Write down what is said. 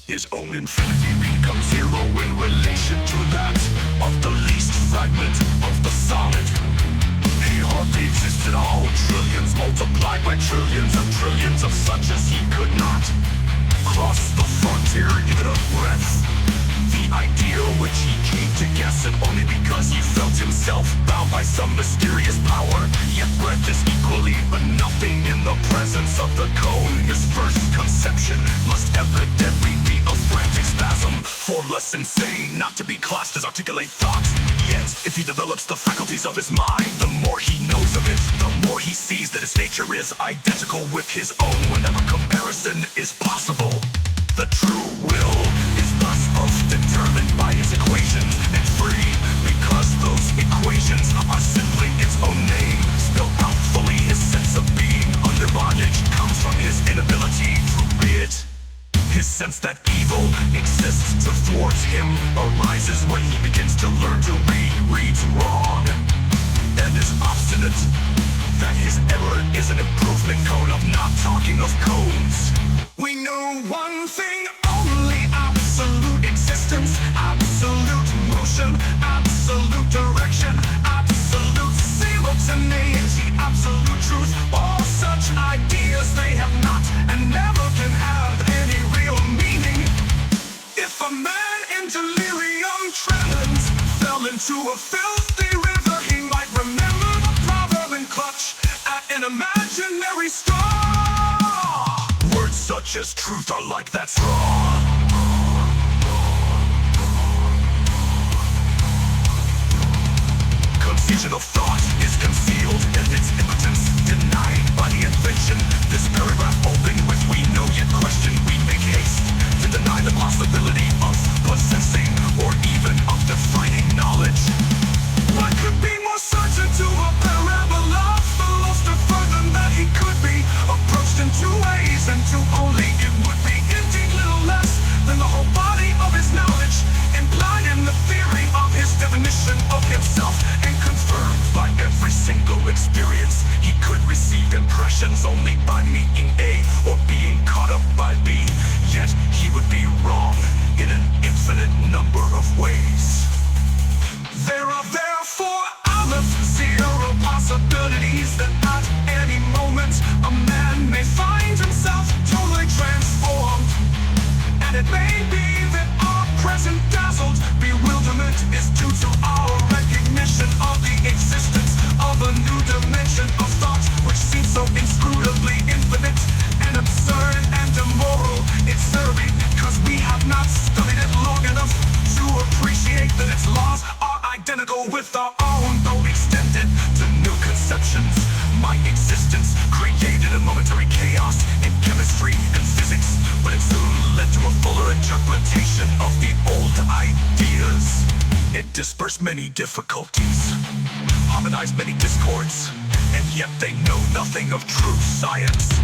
His own infinity becomes zero in relation to that of the least fragment of the solid. He hardly exists at all. Trillions multiplied by trillions of such as he could not cross the frontier even a breath. The ideal which he came to guess, and only because he felt himself bound by some mysterious power, yet breath is equally but nothing in the presence of the cone. His first conception must evidently be a frantic spasm, for less insane not to be classed as articulate thought. Yet, if he develops the faculties of his mind, the more he knows of it, the more he sees that its nature is identical with his own whenever comparison is possible. The true will is thus determined by his equations, and free because those equations are simply its own name. Spelled out fully, his sense of being under bondage comes from his inability to rid. His sense that evil exists to thwart him arises when he begins to learn to read wrong, and is obstinate that his error is an improvement cone of not talking of cones. We know one thing only: absolute existence, absolute motion, absolute direction, absolute simultaneity, absolute truth. All such ideas they have not and never can have any real meaning. If a man in delirium tremens fell into a filthy river, he might remember the proverb and clutch at an imaginary straw. Words such as truth are like that straw. Confusion of thought is concealed, and its impotence denied by the invention. This paragraph open with "we know yet question," we make haste to deny the possibility of possessing or even of defining knowledge. What could be more certain to a parabola? The luster further that he could be approached in two ways, and two only. It would be indeed little less than the whole body of his knowledge, implied in the theory of his definition of himself, and confirmed by every single experience. He could receive impressions only by meeting A or being caught up by B, yet he would be wrong in an infinite number of ways. There are therefore zero possibilities that at any moment a man may find himself totally transformed. And it may be that our present dazzled bewilderment is due to our recognition of the existence of a new dimension of thought, which seems so inscrutably infinite and absurd and immoral. It's serving because we have not studied it long enough to appreciate that its laws are identical with our own, though extended to new conceptions. My existence created a momentary chaos in chemistry and physics, but it soon led to a fuller interpretation of the old ideas. It dispersed many difficulties, harmonized many discords, and yet they know nothing of true science.